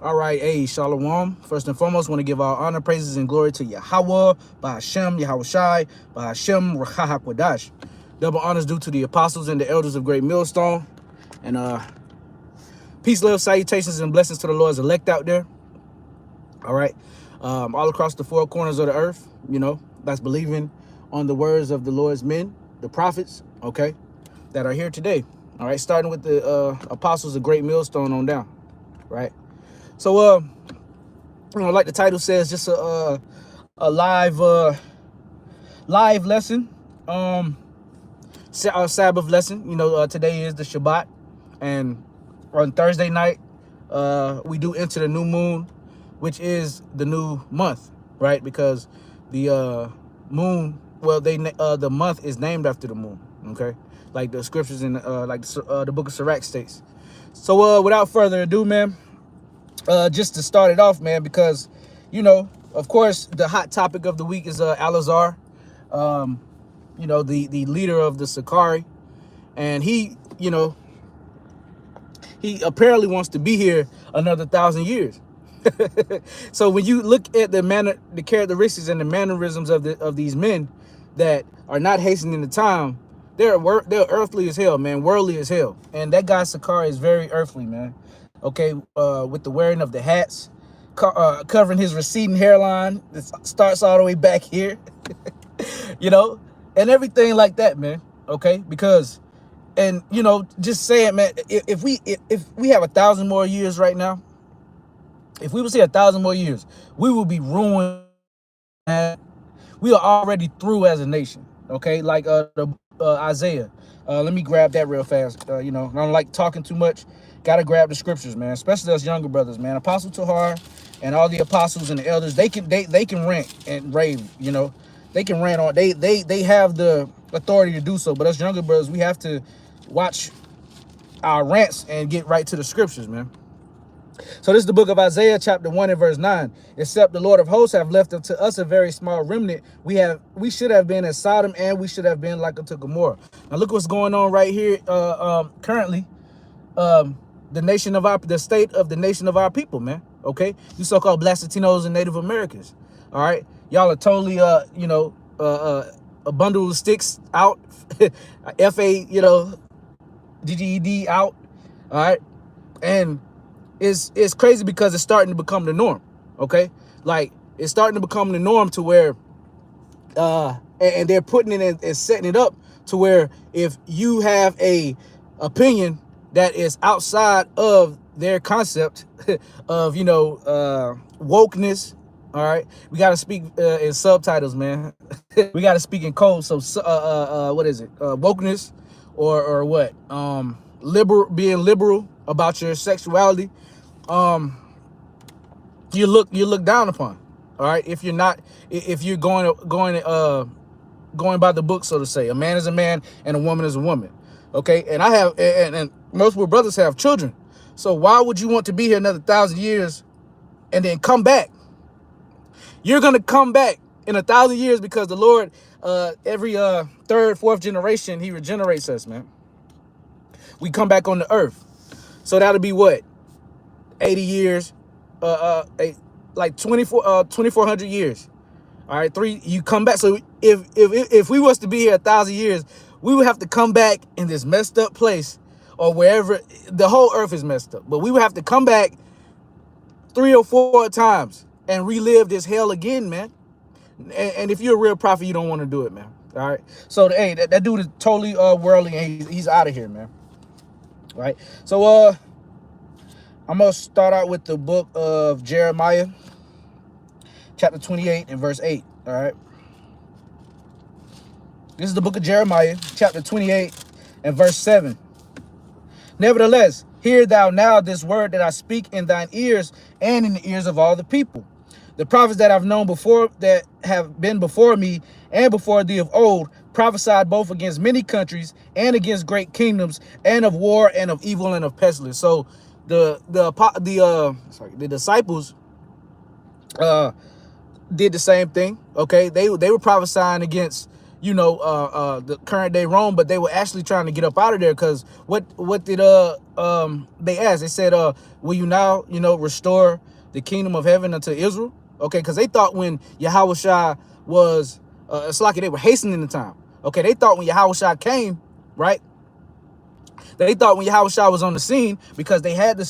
All right, hey, Shalom. First and foremost, want to give all honor, praises, and glory to Yahweh, Bahashem, Yahweh Shai, Bahashem, Rahahakwadash. Double honors due to the apostles and the elders of Great Millstone. And peace, love, salutations, and blessings to the Lord's elect out there. All right. All across the four corners of the earth, that's believing on the words of the Lord's men, the prophets, okay, that are here today. All right, starting with the apostles of Great Millstone on down, right? So, like the title says, just a live lesson, Sabbath lesson. Today is the Shabbat, and on Thursday night, we do enter the new moon, which is the new month, right? Because the moon, well, the month is named after the moon, okay? Like the scriptures in the book of Sirach states. So, without further ado, man. Just to start it off, man, because, of course, the hot topic of the week is Alazar, the leader of the Sakari. And he apparently wants to be here another 1,000 years. So when you look at the characteristics and the mannerisms of these men that are not hastening the time, they're earthly as hell, man, worldly as hell. And that guy Sakari is very earthly, man. Okay, with the wearing of the hats, covering his receding hairline, it starts all the way back here, and everything like that, man. Okay, because, and just saying, man, if we have 1,000 more years right now, if we would see 1,000 more years, we will be ruined. Man. We are already through as a nation. Okay, like Isaiah. Let me grab that real fast. I don't like talking too much. Gotta grab the scriptures, man, especially us younger brothers, man. Apostle Tahar and all the apostles and the elders, they can rant and rave, they can rant on. They have the authority to do so, but us younger brothers, we have to watch our rants and get right to the scriptures, man. So this is the book of Isaiah, chapter 1 and verse 9. Except the Lord of hosts have left unto us a very small remnant, we should have been as Sodom, and we should have been like unto Gomorrah. Now look what's going on right here currently. The state of the nation of our people, man. Okay, you so-called Black Latinos and Native Americans. All right, y'all are totally a bundle of sticks out, GGED out. All right, and it's crazy because it's starting to become the norm. Okay, like it's starting to become the norm to where, and they're putting it and setting it up to where if you have a opinion that is outside of their concept of, wokeness. All right. We got to speak in subtitles, man. We got to speak in code. So, what is it? Wokeness or what? Being liberal about your sexuality. You look down upon. All right. If you're going by the book, so to say, a man is a man and a woman is a woman. Okay, and I have, and multiple brothers have children. So why would you want to be here another 1,000 years and then come back? You're gonna come back in 1,000 years because the Lord, every third, fourth generation, He regenerates us, man. We come back on the earth. So that'll be what, 80 years, like 2,400 years. All right, you come back. So if we was to be here 1,000 years, we would have to come back in this messed up place, or wherever. The whole earth is messed up, but we would have to come back 3 or 4 times and relive this hell again, man. And if you're a real prophet, you don't want to do it, man. All right. So hey, that dude is totally worldly, and he's out of here, man. All right. So I'm gonna start out with the book of Jeremiah, chapter 28 and verse 8. All right. This is the book of Jeremiah, chapter 28 and verse 7. Nevertheless, hear thou now this word that I speak in thine ears and in the ears of all the people. The prophets that I've known before, that have been before me and before thee of old, prophesied both against many countries and against great kingdoms, and of war and of evil and of pestilence. So the disciples did the same thing. Okay, they were prophesying against the current day Rome, but they were actually trying to get up out of there. Because what did they ask? They said, will you now, restore the kingdom of heaven unto Israel? Okay, because they thought when Yahushua was, it's like they were hastening the time. Okay, they thought when Yahushua came, right? They thought when Yahushua was on the scene, because they had the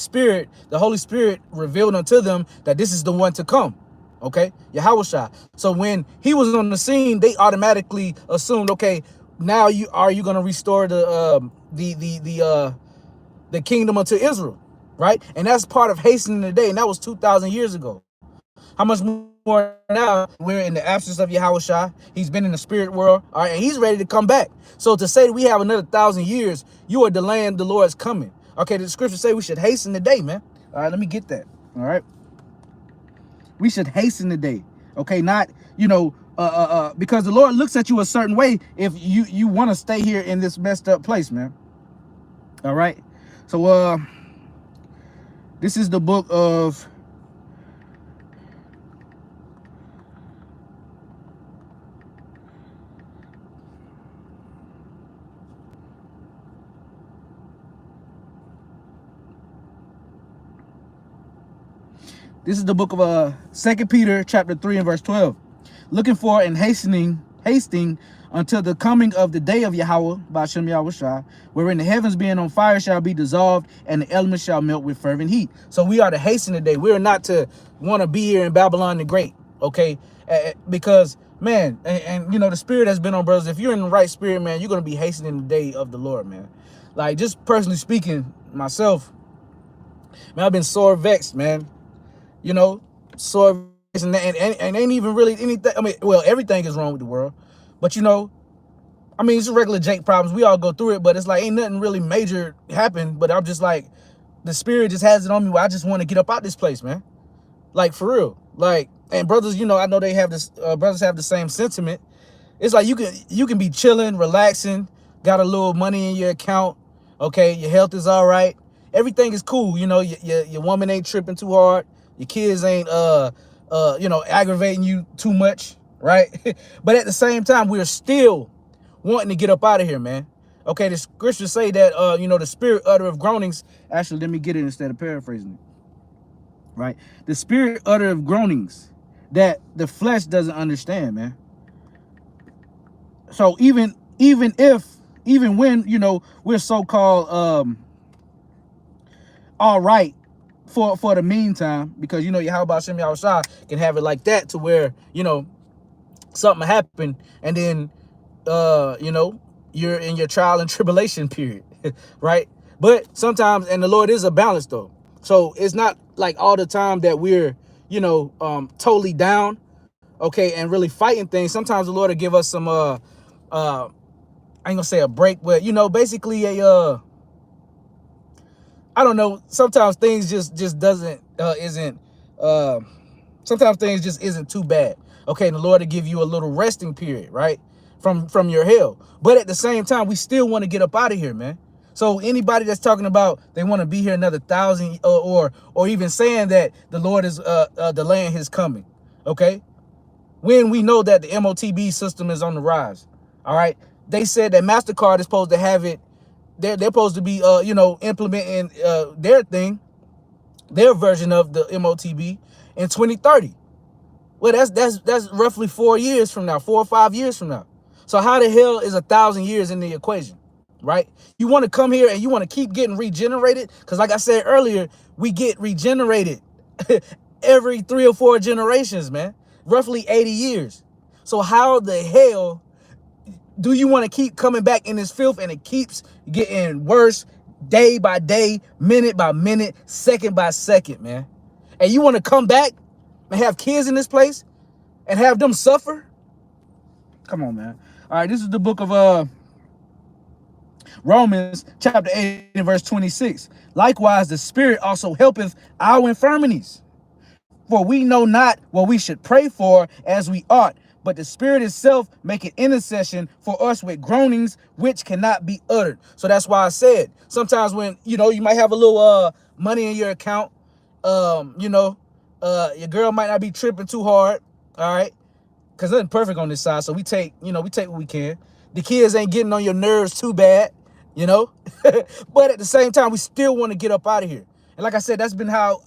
Holy Spirit revealed unto them that this is the one to come. Okay, Yahushua. So when he was on the scene, they automatically assumed, okay, now you going to restore the kingdom unto Israel, right? And that's part of hastening the day, and that was 2,000 years ago. How much more now? We're in the absence of Yahushua. He's been in the spirit world, all right, and he's ready to come back. So to say that we have another 1,000 years, you are delaying the Lord's coming. Okay, the scriptures say we should hasten the day, man. All right, let me get that. All right, we should hasten the day. Okay, not because the Lord looks at you a certain way if you want to stay here in this messed up place, man. All right, so this is the book of This is the book of 2 Peter chapter 3 and verse 12. Looking for and hasting until the coming of the day of Yahweh, Ba'ashem Yahushua, wherein the heavens being on fire shall be dissolved, and the elements shall melt with fervent heat. So we are to hasten the day. We are not to want to be here in Babylon the Great, okay? Because, man, and the spirit has been on brothers. If you're in the right spirit, man, you're going to be hastening the day of the Lord, man. Like, just personally speaking, myself, man, I've been sore vexed, man. Sore vexed, and ain't even really anything. I mean, well, everything is wrong with the world. But, it's regular Jake problems. We all go through it, but it's like ain't nothing really major happen. But I'm just like, the spirit just has it on me where I just want to get up out this place, man. Like, for real. Like, and brothers, I know they have this, brothers have the same sentiment. It's like you can be chilling, relaxing, got a little money in your account. Okay, your health is all right. Everything is cool. Your woman ain't tripping too hard. Your kids ain't aggravating you too much, right? But at the same time, we're still wanting to get up out of here, man. Okay, the scriptures say that the spirit uttereth groanings. Actually, let me get it instead of paraphrasing it. Right? The spirit uttereth groanings that the flesh doesn't understand, man. So even when we're so-called all right for the meantime, because Yahweh Shem Yahushua can have it like that to where something happened and then you're in your trial and tribulation period, right? But sometimes, and the Lord is a balance though, so it's not like all the time that we're totally down, okay, and really fighting things. Sometimes the Lord will give us some I ain't gonna say a break, but basically a I don't know. Sometimes things just doesn't isn't sometimes things just isn't too bad. Okay, and the Lord will give you a little resting period, right? From your hell. But at the same time, we still want to get up out of here, man. So anybody that's talking about they want to be here another 1,000 or even saying that the Lord is delaying his coming, okay? When we know that the MOTB system is on the rise, all right? They said that MasterCard is supposed to have it. They're supposed to be, implementing their version of the MOTB in 2030. Well, that's roughly 4 years from now, 4 or 5 years from now. So how the hell is 1,000 years in the equation, right? You want to come here and you want to keep getting regenerated? Because like I said earlier, we get regenerated every 3 or 4 generations, man. Roughly 80 years. So how the hell do you want to keep coming back in this filth, and it keeps getting worse day by day, minute by minute, second by second, man? And you want to come back and have kids in this place and have them suffer? Come on, man. All right, this is the book of Romans chapter 8 and verse 26. Likewise, the Spirit also helpeth our infirmities. For we know not what we should pray for as we ought, but the Spirit itself maketh intercession for us with groanings which cannot be uttered. So that's why I said sometimes when you might have a little money in your account, your girl might not be tripping too hard, all right, because nothing perfect on this side. So we take what we can. The kids ain't getting on your nerves too bad, you know. But at the same time, we still want to get up out of here. And like I said, that's been how,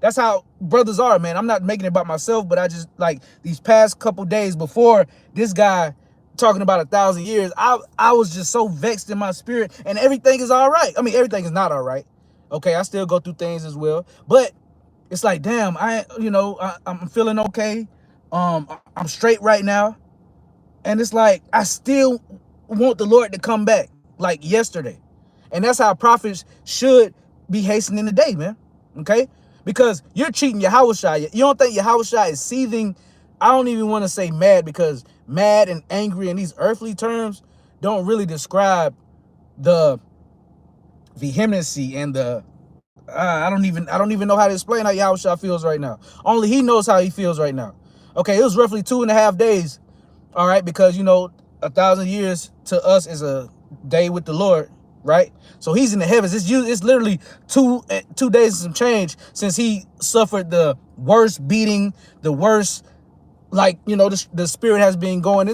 that's how brothers are, man. I'm not making it about myself, but I just, like, these past couple days before this guy talking about 1,000 years, I was just so vexed in my spirit, and everything is all right. I mean, everything is not all right. Okay, I still go through things as well, but it's like, damn, I'm feeling okay. I'm straight right now. And it's like, I still want the Lord to come back like yesterday. And that's how prophets should be hastening the day, man. Okay? Because you're cheating Yahushua. You don't think Yahushua is seething? I don't even want to say mad, because mad and angry in these earthly terms don't really describe the vehemency and the I don't even know how to explain how Yahushua feels right now. Only he knows how he feels right now. Okay, it was roughly 2.5 days. All right, because 1,000 years to us is a day with the Lord, right? So he's in the heavens. It's literally 2 days and some change since he suffered the worst beating, the worst, like, the spirit has been going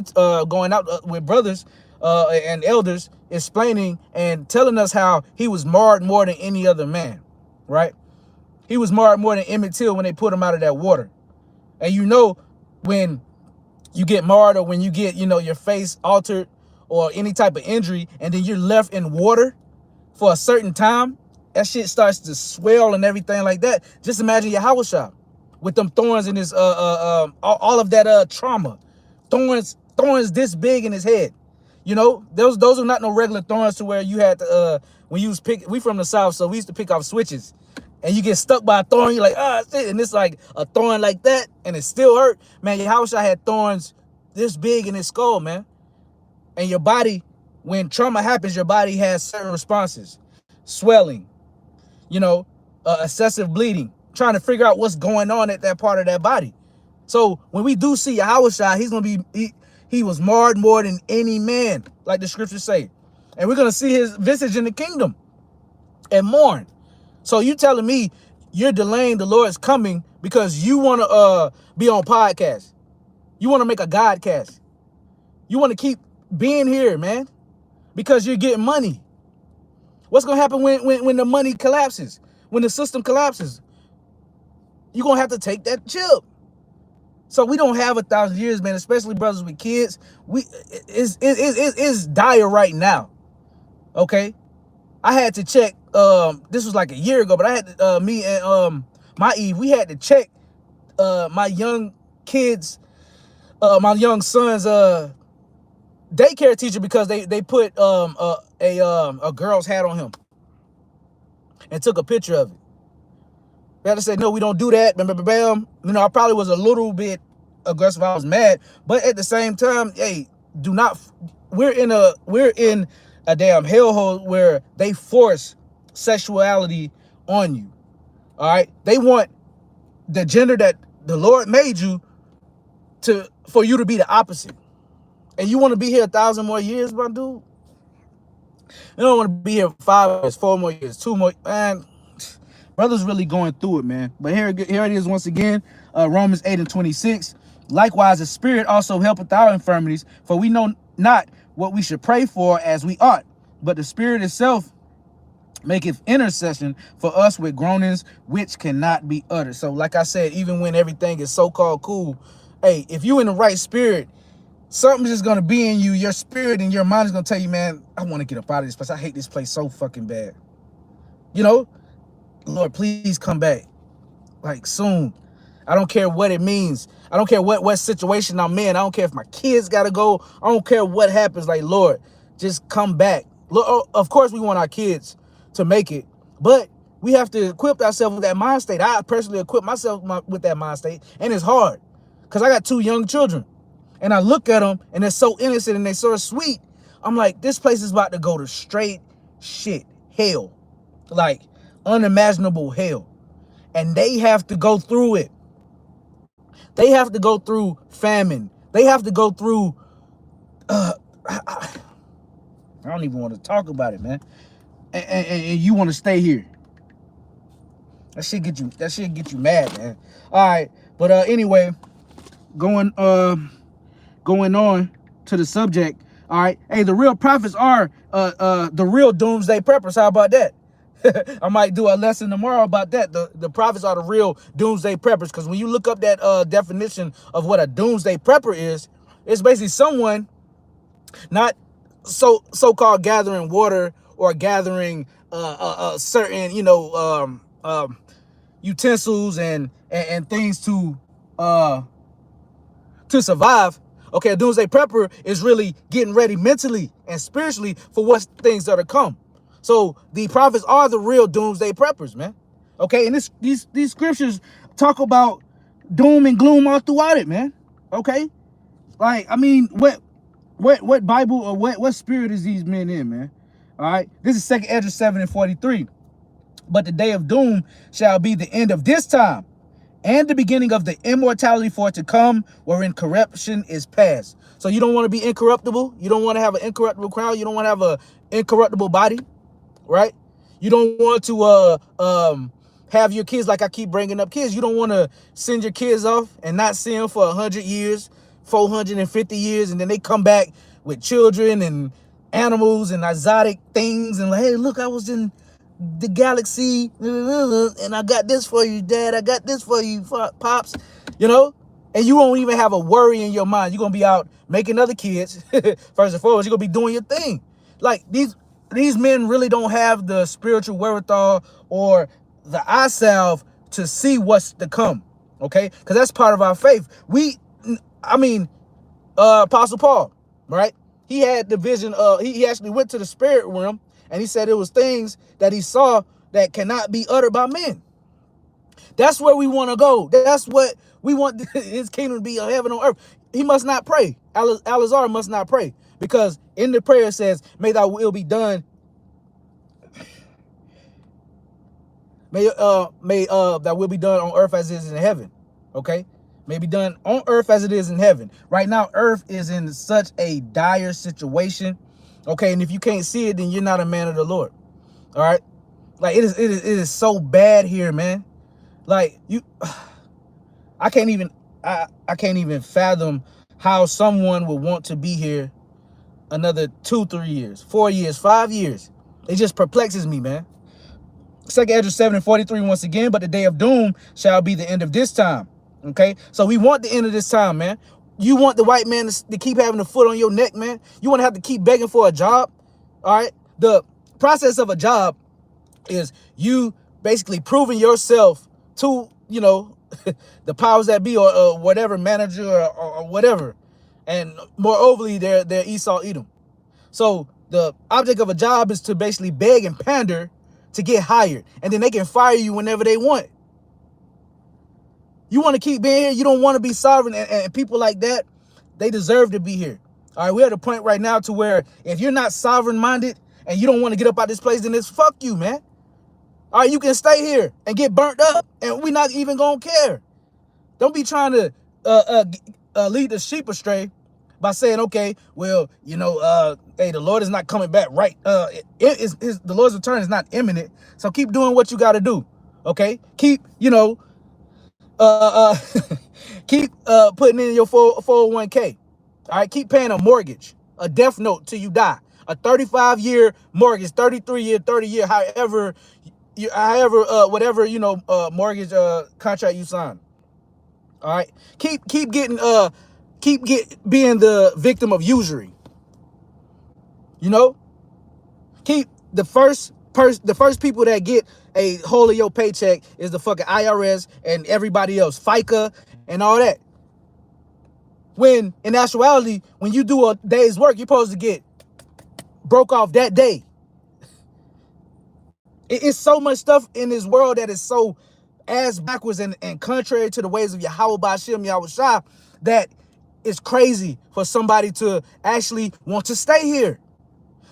out with brothers and elders, explaining and telling us how he was marred more than any other man, right? He was marred more than Emmett Till when they put him out of that water. And when you get marred, or when you get, your face altered or any type of injury, and then you're left in water for a certain time, that shit starts to swell and everything like that. Just imagine Yahushua with them thorns in his, all of that trauma. Thorns this big in his head. Those are not no regular thorns to where you had to, when you was we from the South, so we used to pick off switches. And you get stuck by a thorn, you're like, shit. And it's like a thorn like that, and it still hurt. Man, Yahushua had thorns this big in his skull, man. And your body, when trauma happens, your body has certain responses. Swelling, excessive bleeding, trying to figure out what's going on at that part of that body. So when we do see Yahushua, he's going to be, he was marred more than any man, like the scriptures say. And we're going to see his visage in the kingdom and mourn. So you telling me you're delaying the Lord's coming because you want to be on podcast. You want to make a Godcast. You want to keep being here, man, because you're getting money. What's going to happen when the money collapses, when the system collapses? You're going to have to take that chip. So we don't have 1,000 years, man, especially brothers with kids. It's dire right now, okay? I had to check, this was like a year ago, but I had to, me and my Eve, we had to check my young kids, my young son's daycare teacher, because they put a girl's hat on him and took a picture of it. They had to say, no, we don't do that. Bam. I probably was a little bit aggressive. I was mad, but at the same time, hey, do not. We're in a damn hellhole where they force sexuality on you. All right, they want the gender that the Lord made you for you to be the opposite. And you want to be here 1,000 more years, my dude? You don't want to be here 5 years, 4 more years, 2 more, man. Brothers really going through it, man. But here it is once again, Romans 8:26. Likewise, the Spirit also helpeth our infirmities, for we know not what we should pray for as we ought, but the Spirit itself maketh intercession for us with groanings which cannot be uttered. So like I said, even when everything is so-called cool, hey, if you in the right spirit, something's just going to be in you. Your spirit and your mind is going to tell you, man, I want to get up out of this place. I hate this place so fucking bad. Lord, please come back, like, soon. I don't care what it means. I don't care what situation I'm in. I don't care if my kids got to go. I don't care what happens. Like, Lord, just come back. Look, of course, we want our kids to make it, but we have to equip ourselves with that mind state. I personally equip myself with that mind state, and it's hard because I got 2 young children, and I look at them, and they're so innocent and they're so sweet. I'm like, this place is about to go to straight shit, hell, like unimaginable hell, and they have to go through it. They have to go through famine. They have to go through, I don't even want to talk about it, man. And you want to stay here. That shit get you mad, man. All right. But anyway, going on to the subject. All right. Hey, the real prophets are the real doomsday preppers. How about that? I might do a lesson tomorrow about that. The prophets are the real doomsday preppers, because when you look up that definition of what a doomsday prepper is, it's basically someone not so-called gathering water or gathering certain, utensils and things to survive. Okay, a doomsday prepper is really getting ready mentally and spiritually for what things that are come. So the prophets are the real doomsday preppers, man. Okay, and these scriptures talk about doom and gloom all throughout it, man. Okay, like, I mean, what Bible or what spirit is these men in, man? All right, this is 2nd Ezra 7:43. But the day of doom shall be the end of this time, and the beginning of the immortality for it to come, wherein corruption is past. So you don't want to be incorruptible. You don't want to have an incorruptible crown. You don't want to have an incorruptible body, right? You don't want to have your kids, like I keep bringing up kids. You don't want to send your kids off and not see them for 100 years, 450 years, and then they come back with children and animals and exotic things and like, hey, look, I was in the galaxy and I got this for you, Dad. I got this for you, Pops. And you won't even have a worry in your mind. You're gonna be out making other kids. First and foremost, you're gonna be doing your thing. Like, these men really don't have the spiritual wherewithal or the eye salve to see what's to come. Okay, because that's part of our faith. Apostle Paul, right? He had the vision. He actually went to the spirit realm, and he said it was things that he saw that cannot be uttered by men. That's where we want to go. That's what we want his kingdom to be, of heaven on earth. He must not pray. Alazar must not pray, because in the prayer it says, may thy will be done. May thy will be done on earth as it is in heaven. Okay? May be done on earth as it is in heaven. Right now, earth is in such a dire situation. Okay, and if you can't see it, then you're not a man of the Lord. All right? Like, it is so bad here, man. Like, I can't even fathom how someone would want to be here another 2, 3 years, 4 years, 5 years. It just perplexes me, man. 2nd Ezra 7:43 once again, but the day of doom shall be the end of this time. Okay, so we want the end of this time, man. You want the white man to keep having a foot on your neck, man. You want to have to keep begging for a job. All right, the process of a job is you basically proving yourself to, the powers that be, or whatever manager or whatever, and moreover, they're Esau Edom. So the object of a job is to basically beg and pander to get hired, and then they can fire you whenever they want. You want to keep being here. You don't want to be sovereign, and people like that, they deserve to be here. All right, we're at a point right now to where if you're not sovereign-minded and you don't want to get up out of this place, then it's fuck you, man. All right, you can stay here and get burnt up, and we're not even gonna care. Don't be trying to lead the sheep astray by saying, okay, well, hey, the Lord is not coming back, right? The Lord's return is not imminent, so keep doing what you got to do. Okay, keep keep putting in your 401k. All right, keep paying a mortgage, a death note till you die, a 35-year mortgage, 33-year, 30-year, whatever mortgage contract you sign. All right, keep being the victim of usury. Keep the first people that get a hold of your paycheck is the fucking IRS and everybody else, FICA and all that. When in actuality, when you do a day's work, you're supposed to get broke off that day. It's so much stuff in this world that is so ass backwards and contrary to the ways of Yahweh Ba'Shem Yahushua that it's crazy for somebody to actually want to stay here.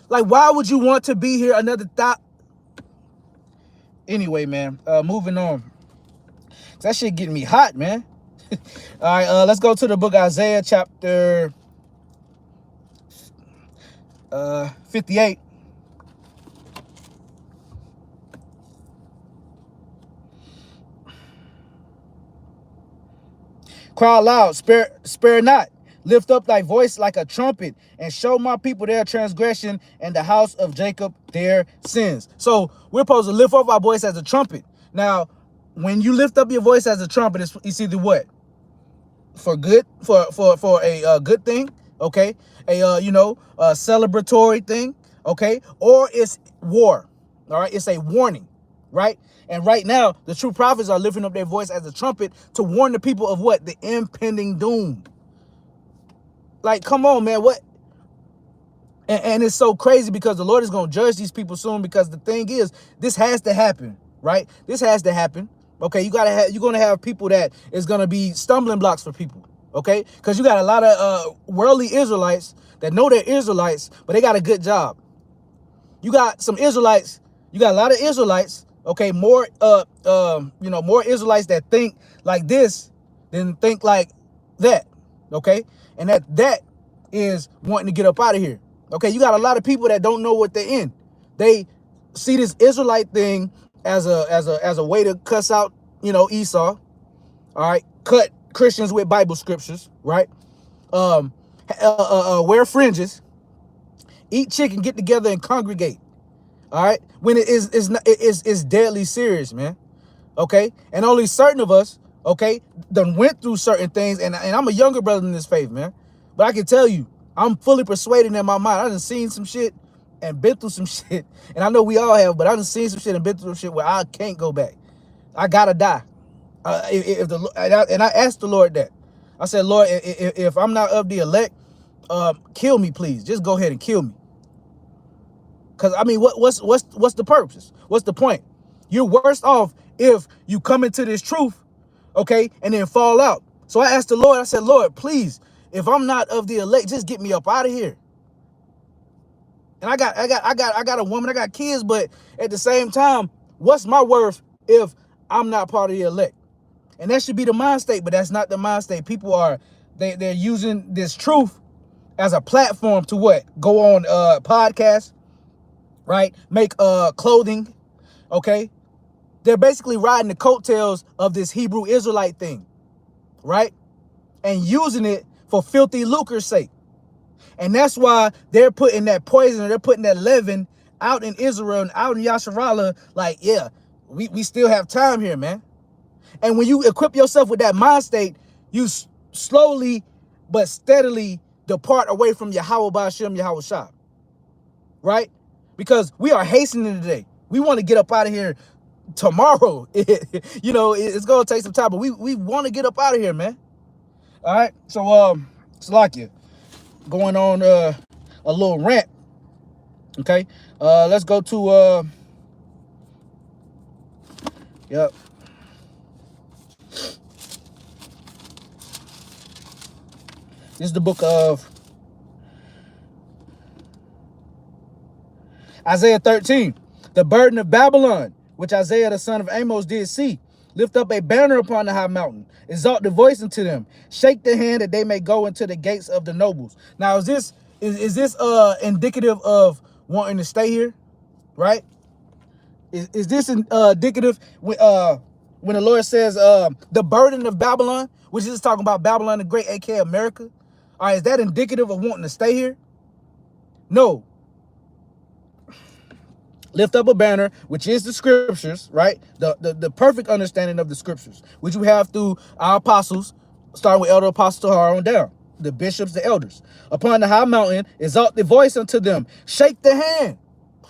Like, why would you want to be here another thought? Anyway, man, moving on. That shit getting me hot, man. All right, let's go to the book of Isaiah, chapter 58. Cry aloud, spare not. Lift up thy voice like a trumpet, and show my people their transgression, and the house of Jacob their sins. So we're supposed to lift up our voice as a trumpet. Now, when you lift up your voice as a trumpet, it's either what? For good, for a good thing, okay? A a celebratory thing, okay? Or it's war, all right? It's a warning, right? And right now, the true prophets are lifting up their voice as a trumpet to warn the people of what? The impending doom. Like, come on, man, what? And it's so crazy because the Lord is going to judge these people soon, because the thing is, this has to happen, right? This has to happen. Okay, you're going to have people that is going to be stumbling blocks for people, okay? Because you got a lot of worldly Israelites that know they're Israelites, but they got a good job. You got some Israelites, you got a lot of Israelites, okay, more more Israelites that think like this than think like that, okay? And that is wanting to get up out of here. Okay, you got a lot of people that don't know what they're in. They see this Israelite thing as a way to cuss out, Esau. All right, cut Christians with Bible scriptures, right? Wear fringes, eat chicken, get together and congregate. All right, when it's deadly serious, man. Okay, and only certain of us, okay, done went through certain things, and I'm a younger brother in this faith, man. But I can tell you, I'm fully persuaded in my mind. I done seen some shit and been through some shit. And I know we all have, but I done seen some shit and been through some shit where I can't go back. I gotta die. And I asked the Lord that. I said, Lord, if I'm not of the elect, kill me, please. Just go ahead and kill me. Because, I mean, what's the purpose? What's the point? You're worse off if you come into this truth, okay, and then fall out. So I asked the Lord, I said, Lord, please, if I'm not of the elect, just get me up out of here. And I got a woman, I got kids, but at the same time, what's my worth if I'm not part of the elect? And that should be the mind state, but that's not the mind state. People are they're using this truth as a platform to what? Go on podcasts, right? Make clothing, okay? They're basically riding the coattails of this Hebrew Israelite thing, right? And using it for filthy lucre's sake. And that's why they're putting that poison, they're putting that leaven out in Israel and out in Yasharallah, like, yeah, we still have time here, man. And when you equip yourself with that mind state, you slowly but steadily depart away from Yahweh Ba'ashem, Yahweh Shah, right? Because we are hastening today. We want to get up out of here tomorrow. It's going to take some time, but we want to get up out of here, man. All right, so Salakia, going on a little rant. Okay, let's go to yep. This is the book of Isaiah 13, the burden of Babylon, which Isaiah the son of Amos did see. Lift up a banner upon the high mountain. Exalt the voice unto them. Shake the hand that they may go into the gates of the nobles. Now, is this indicative of wanting to stay here? Right? Is this indicative when the Lord says the burden of Babylon, which is talking about Babylon the Great, aka America? All right, is that indicative of wanting to stay here? No. Lift up a banner, which is the scriptures, right? The perfect understanding of the scriptures, which we have through our apostles, starting with Elder Apostle Tahar on down, the bishops, the elders. Upon the high mountain, exalt the voice unto them. Shake the hand.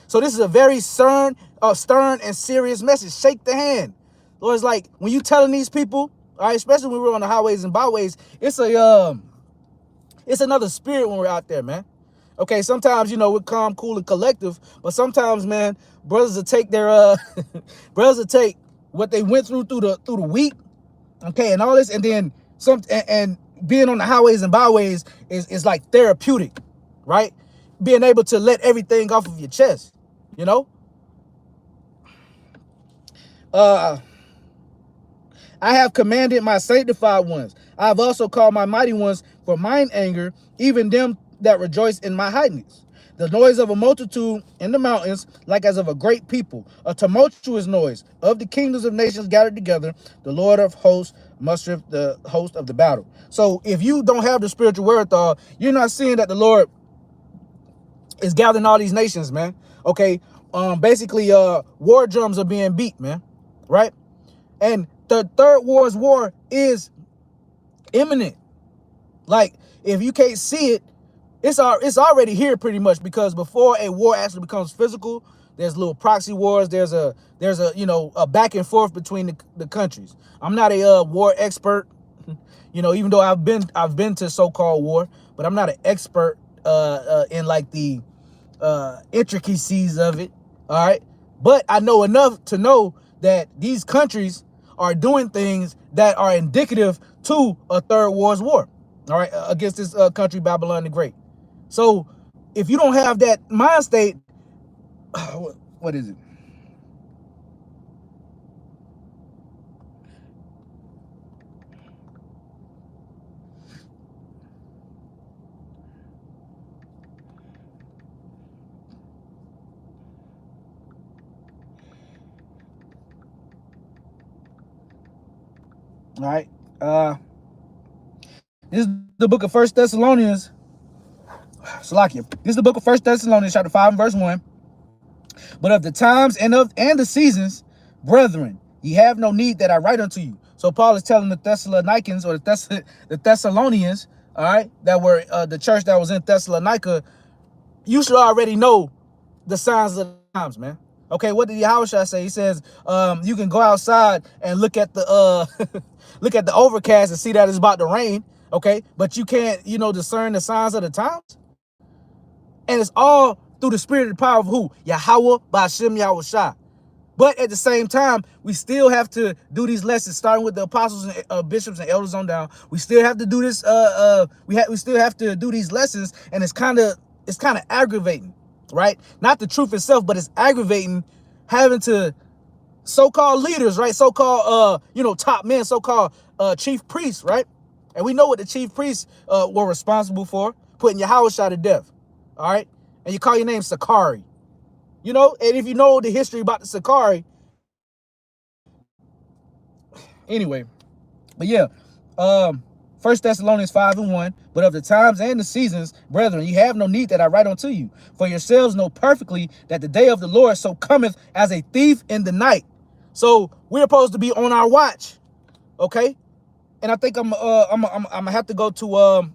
So this is a very stern and serious message. Shake the hand. Lord's like, when you telling these people, all right, especially when we're on the highways and byways, it's another spirit when we're out there, man. Okay, sometimes, we're calm, cool, and collective, but sometimes, man, brothers will take their brothers will take what they went through the week, okay, and all this, and then and being on the highways and byways is like therapeutic, right? Being able to let everything off of your chest, I have commanded my sanctified ones. I have also called my mighty ones for mine anger, even them that rejoice in my highness. The noise of a multitude in the mountains, like as of a great people, a tumultuous noise of the kingdoms of nations gathered together. The Lord of hosts mustereth the host of the battle. So if you don't have the spiritual wherewithal, you're not seeing that the Lord is gathering all these nations, man. Okay. Basically, war drums are being beat, man. Right? And the third war's war is imminent. Like, if you can't see it, it's already here pretty much, because before a war actually becomes physical, there's little proxy wars. There's a a back and forth between the countries. I'm not a war expert, even though I've been to so-called war, but I'm not an expert in like the intricacies of it. All right, but I know enough to know that these countries are doing things that are indicative to a third war's war. All right, against this country, Babylon the Great. So if you don't have that mind state, what is it? All right. This is the book of First Thessalonians. Salakia. This is the book of First Thessalonians, chapter 5 and verse 1. But of the times and the seasons, brethren, ye have no need that I write unto you. So Paul is telling the Thessalonians, or the Thessalonians, all right, that were the church that was in Thessalonica, you should already know the signs of the times, man. Okay, what did Yahushua say? He says, you can go outside and look at the look at the overcast and see that it's about to rain, okay? But you can't, discern the signs of the times. And it's all through the spirit and power of who? Yahweh Ba'ashem Yahushua. But at the same time, we still have to do these lessons, starting with the apostles and bishops and elders on down. We still have to do this. We still have to do these lessons, and it's kind of aggravating, right? Not the truth itself, but it's aggravating having to so-called leaders, right? So-called top men, so-called chief priests, right? And we know what the chief priests were responsible for, putting Yahushua to death. All right, and you call your name Sakari, and if you know the history about the Sakari, anyway. But yeah, 1 Thessalonians 5 and 1. But of the times and the seasons, brethren, ye have no need that I write unto you. For yourselves know perfectly that the day of the Lord so cometh as a thief in the night. So we're supposed to be on our watch, okay? And I think I'm gonna have to go to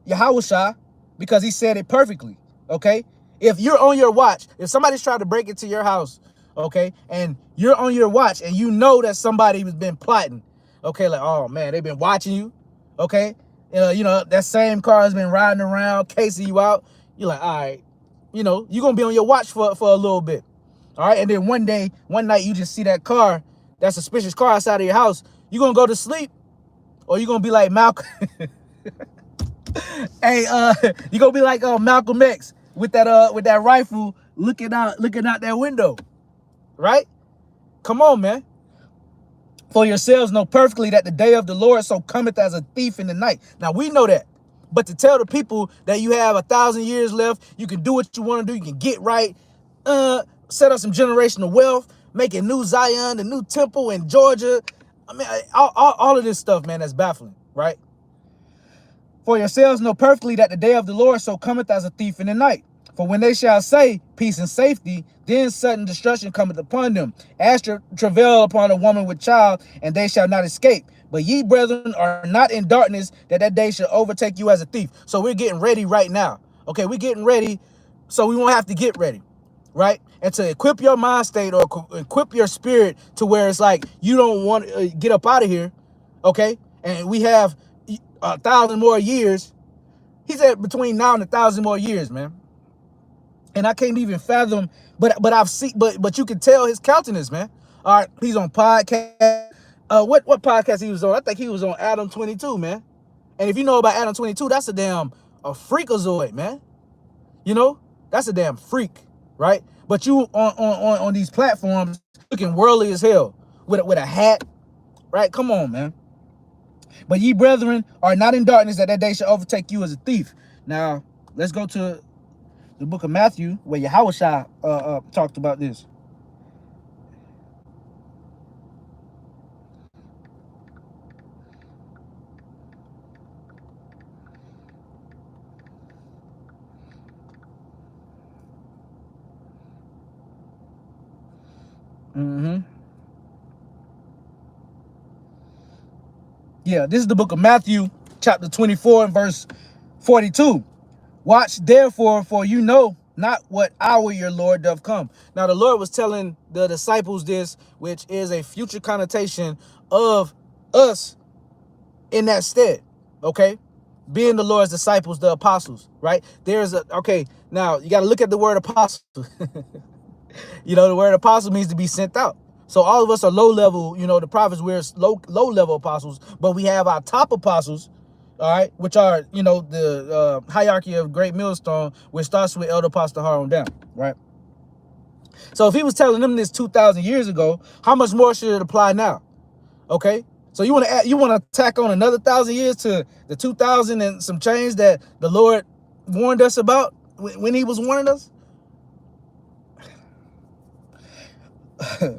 Yahushua, because he said it perfectly, okay? If you're on your watch, if somebody's trying to break into your house, okay, and you're on your watch and you know that somebody has been plotting, okay, like, oh man, they've been watching you, okay? That same car has been riding around, casing you out. You're like, all right, you're going to be on your watch for a little bit, all right? And then one night, you just see that car, that suspicious car outside of your house. You going to go to sleep, or you going to be like Malcolm? Hey, you gonna be like Malcolm X with that rifle looking out that window, right? Come on, man. For yourselves know perfectly that the day of the Lord so cometh as a thief in the night. Now we know that, but to tell the people that you have 1,000 years left, you can do what you want to do, you can get right, set up some generational wealth, make a new Zion, the new temple in Georgia. I mean, all of this stuff, man, that's baffling, right? For yourselves know perfectly that the day of the Lord so cometh as a thief in the night. For when they shall say peace and safety, then sudden destruction cometh upon them, as travail upon a woman with child, and they shall not escape. But ye, brethren, are not in darkness, that day shall overtake you as a thief. So we're getting ready right now. Okay, we're getting ready so we won't have to get ready, right? And to equip your mind state, or equip your spirit to where it's like you don't want to get up out of here, okay? And we have 1,000 more years. He said between now and 1,000 more years, man. And I can't even fathom, but I've seen, but you can tell his countenance, man. All right, he's on podcast. What podcast he was on? I think he was on Adam 22, man. And if you know about Adam 22, that's a freakazoid, man. That's a damn freak, right? But you on these platforms looking worldly as hell with a hat, right? Come on, man. But ye, brethren, are not in darkness, that day shall overtake you as a thief. Now, Let's go to the book of Matthew, where Yahushua talked about this. Yeah, this is the book of Matthew, chapter 24 and verse 42. Watch therefore, for you know not what hour your Lord doth come. Now the Lord was telling the disciples this, which is a future connotation of us in that stead, okay? Being the Lord's disciples, the apostles, right? Okay, now you got to look at the word apostle. You know, the word apostle means to be sent out. So all of us are low level, you know, the prophets, we're low level apostles, but we have our top apostles, all right, which are, you know, the hierarchy of great millstone, which starts with Elder Apostle Harlem down, right? So if he was telling them this 2,000 years ago, how much more should it apply now? Okay, so you want to tack on another 1,000 years to the 2,000 and some change that the Lord warned us about when he was warning us?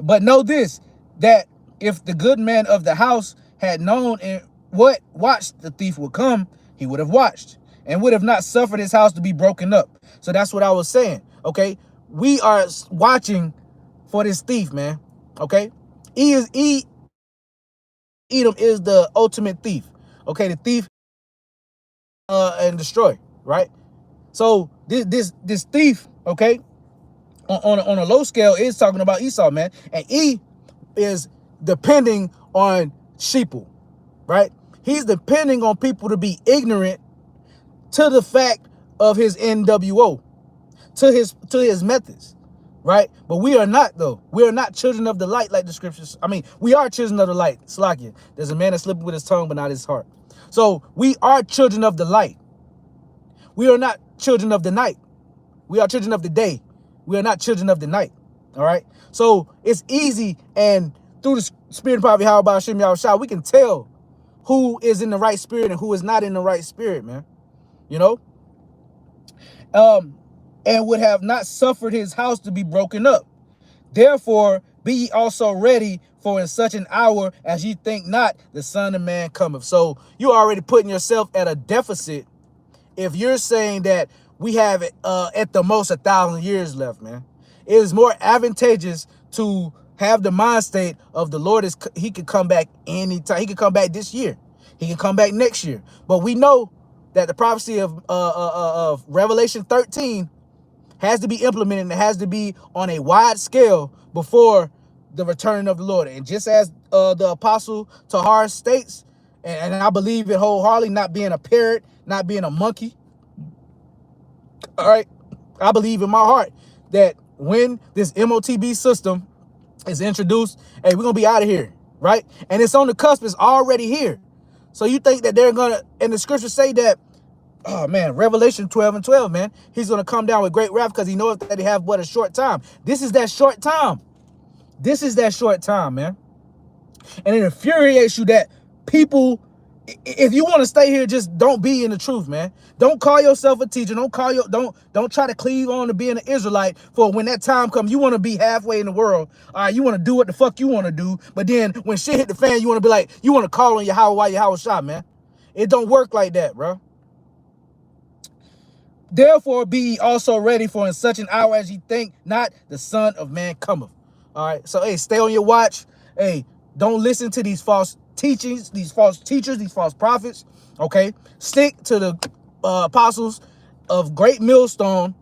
But know this, that if the good man of the house had known in what watch the thief would come, he would have watched and would have not suffered his house to be broken up. So that's what I was saying. Okay, we are watching for this thief, man. Okay, Edom is the ultimate thief. Okay, the thief and destroy, right? So this thief, okay, on a low scale is talking about Esau, man. And E is depending on sheeple, right? He's depending on people to be ignorant to the fact of his NWO, to his methods, right? But we are not, though. We are not children of the light like the scriptures. I mean, we are children of the light. Slakia. There's a man that's slipping with his tongue, but not his heart. So we are children of the light. We are not children of the night. We are children of the day. We are not children of the night. All right. So it's easy, and through the spirit of power, how about Shem Yahushua, we can tell who is in the right spirit and who is not in the right spirit, man. You know? And would have not suffered his house to be broken up. Therefore, be ye also ready, for in such an hour as ye think not, the Son of Man cometh. So you already putting yourself at a deficit if you're saying that we have at the most 1,000 years left, man. It is more advantageous to have the mind state of the Lord he could come back anytime. He could come back this year. He can come back next year. But we know that the prophecy of Revelation 13 has to be implemented, and it has to be on a wide scale before the return of the Lord. And just as the apostle Tahar states, and I believe it wholeheartedly, not being a parrot, not being a monkey, all right, I believe in my heart that when this MOTB system is introduced, hey, we're gonna be out of here, right? And it's on the cusp, it's already here. So you think that they're gonna, and the scriptures say that, oh man, Revelation 12 and 12, man, he's gonna come down with great wrath because he knows that they have but a short time. This is that short time. This is that short time, man. And it infuriates you that people, if you want to stay here, just don't be in the truth, man. Don't call yourself a teacher. Don't try to cleave on to being an Israelite, for when that time comes, you want to be halfway in the world. All right, you want to do what the fuck you want to do, but then when shit hit the fan, you want to be like, you want to call on Yahweh shot, man. It don't work like that, bro. Therefore be ye also ready, for in such an hour as ye think not, the Son of Man cometh. All right, so hey, stay on your watch. Hey, don't listen to these false teachings, these false teachers, these false prophets. Okay, stick to the apostles of great millstone.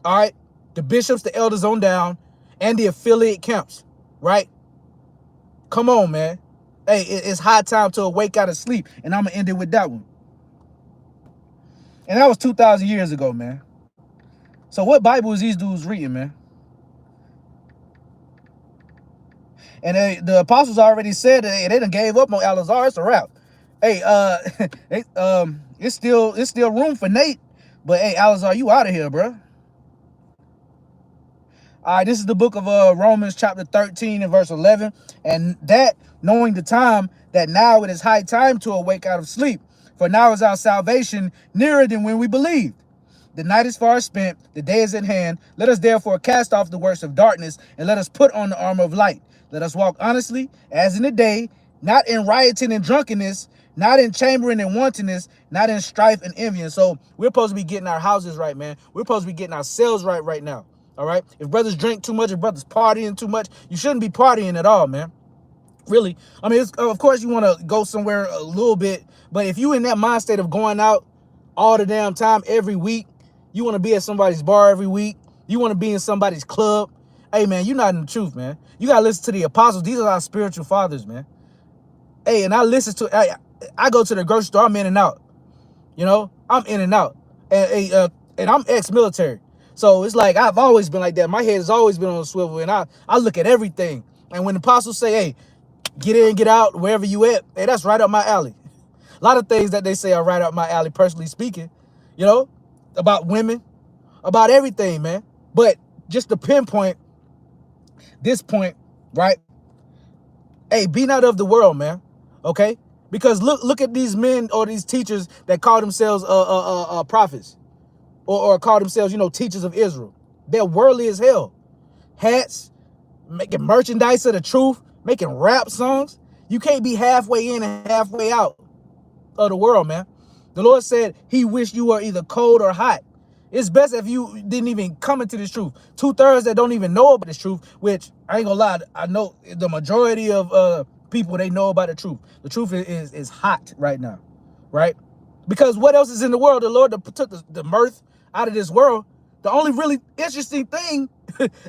All right, the bishops, the elders on down, and the affiliate camps. Right? Come on, man. Hey, it's high time to awake out of sleep, and I'm gonna end it with that one. And that was 2,000 years ago, man. So what Bible is these dudes reading, man? And the apostles already said that they done gave up on Alazar. It's a wrap. Hey, it's still room for Nate, but hey, Alazar, you out of here, bro. All right, this is the book of Romans chapter 13 and verse 11. And that, knowing the time, that now it is high time to awake out of sleep. For now is our salvation nearer than when we believed. The night is far spent, the day is at hand. Let us therefore cast off the works of darkness, and let us put on the armor of light. Let us walk honestly, as in the day, not in rioting and drunkenness, not in chambering and wantonness, not in strife and envying. So we're supposed to be getting our houses right, man. We're supposed to be getting ourselves right now. All right? If brothers drink too much, if brothers partying too much, you shouldn't be partying at all, man. Really. I mean, of course you want to go somewhere a little bit, but if you in that mind state of going out all the damn time every week, you want to be at somebody's bar every week, you want to be in somebody's club, hey, man, you're not in the truth, man. You got to listen to the apostles. These are our spiritual fathers, man. Hey, and I listen to, I go to the grocery store, I'm in and out. You know, I'm in and out. And I'm ex-military. So it's like I've always been like that. My head has always been on a swivel, and I look at everything. And when the apostles say, hey, get in, get out, wherever you at, hey, that's right up my alley. A lot of things that they say are right up my alley, personally speaking, you know, about women, about everything, man. But just to pinpoint this point, right? Hey, be not of the world, man. Okay? Because look at these men or these teachers that call themselves prophets or call themselves, you know, teachers of Israel. They're worldly as hell. Hats, making merchandise of the truth, making rap songs. You can't be halfway in and halfway out of the world, man. The Lord said he wished you were either cold or hot. It's best if you didn't even come into this truth. 2/3 that don't even know about this truth, which I ain't gonna lie, I know the majority of people, they know about the truth. The truth is hot right now, right? Because what else is in the world? The Lord took the mirth out of this world. The only really interesting thing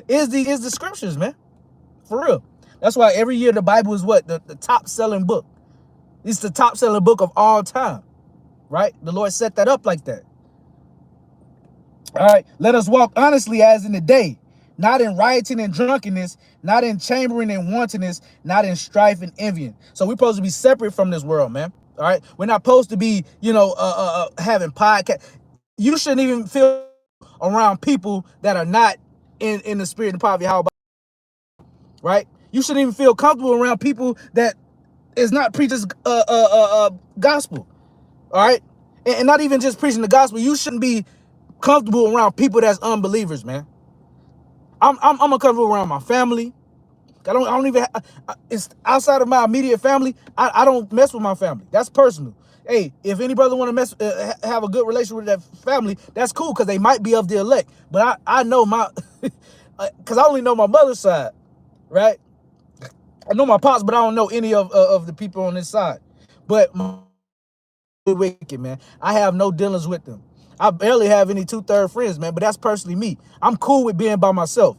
is the scriptures, man. For real. That's why every year the Bible is what? The top selling book. It's the top selling book of all time, right? The Lord set that up like that. All right, let us walk honestly as in the day, not in rioting and drunkenness, not in chambering and wantonness, not in strife and envying. So we're supposed to be separate from this world, man. All right, we're not supposed to be, you know, having podcast. You shouldn't even feel around people that are not in the spirit and poverty. How about, right? You shouldn't even feel comfortable around people that is not preaching gospel. All right, and not even just preaching the gospel. You shouldn't be comfortable around people that's unbelievers, man. I'm uncomfortable around my family. I don't even. It's outside of my immediate family. I don't mess with my family. That's personal. Hey, if any brother want to have a good relationship with that family, that's cool because they might be of the elect. But I know my, because I only know my mother's side, right? I know my pops, but I don't know any of the people on this side. But wicked, man. I have no dealings with them. I barely have any 2/3 friends, man, but that's personally me. I'm cool with being by myself.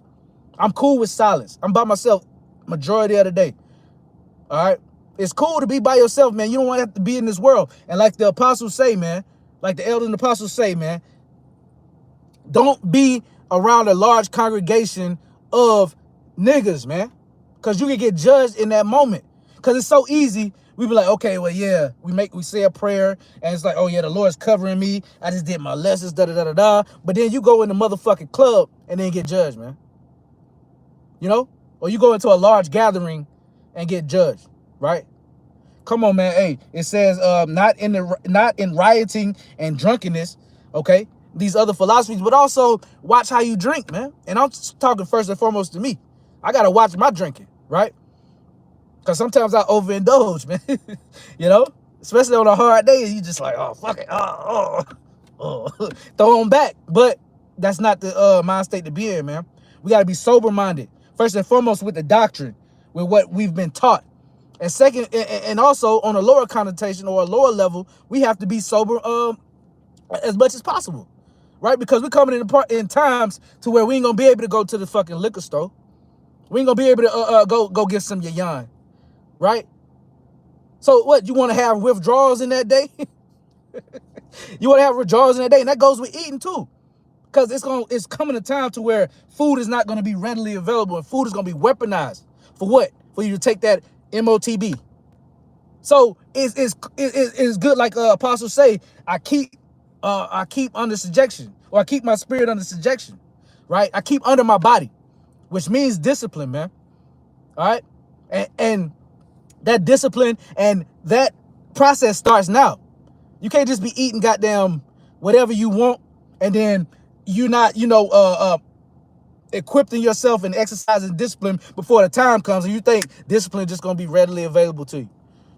I'm cool with silence. I'm by myself majority of the day. All right? It's cool to be by yourself, man. You don't want to have to be in this world. And like the apostles say, man, like the elders and apostles say, man, don't be around a large congregation of niggas, man, because you can get judged in that moment. Because it's so easy. We be like, okay, well, yeah, we say a prayer, and it's like, oh yeah, the Lord's covering me. I just did my lessons, da-da-da-da-da. But then you go in the motherfucking club and then get judged, man. You know? Or you go into a large gathering and get judged, right? Come on, man. Hey, it says not in rioting and drunkenness, okay? These other philosophies, but also watch how you drink, man. And I'm talking first and foremost to me. I gotta watch my drinking, right? Because sometimes I overindulge, man. You know? Especially on a hard day, you just like, oh, fuck it. Throw them back. But that's not the mind state to be in, man. We got to be sober-minded. First and foremost with the doctrine, with what we've been taught. And second, and also on a lower connotation or a lower level, we have to be sober as much as possible. Right? Because we're coming in times to where we ain't going to be able to go to the fucking liquor store. We ain't going to be able to go get some yayan. Right? So what, you want to have withdrawals in that day? You want to have withdrawals in that day, and that goes with eating too. Because it's coming a time to where food is not going to be readily available, and food is going to be weaponized. For what? For you to take that MOTB. So it's good, like apostles say, I keep under subjection, or I keep my spirit under subjection, right? I keep under my body, which means discipline, man. All right? And that discipline and that process starts now. You can't just be eating goddamn whatever you want and then you're not, equipping yourself and exercising discipline before the time comes, and you think discipline is just going to be readily available to you.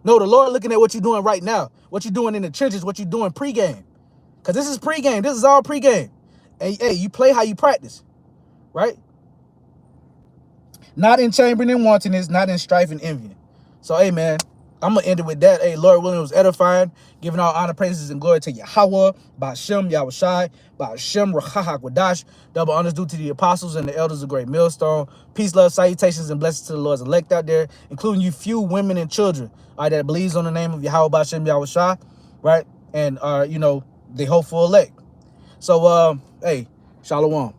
No, the Lord looking at what you're doing right now, what you're doing in the trenches, what you're doing pregame. Because this is pregame. This is all pregame. And hey, you play how you practice, right? Not in chambering and wantonness, not in strife and envy. So, hey, man, I'm going to end it with that. Hey, Lord willing, it was edifying, giving all honor, praises, and glory to Yahweh, Ba'ashem, Yahushai, Ba'ashem, Rachahak, Wadash. Double honors due to the apostles and the elders of Great Millstone. Peace, love, salutations, and blessings to the Lord's elect out there, including you few women and children, all right, that believes on the name of Yahweh, Ba'ashem, Yahushai, right? And, the hopeful elect. So, hey, Shalom.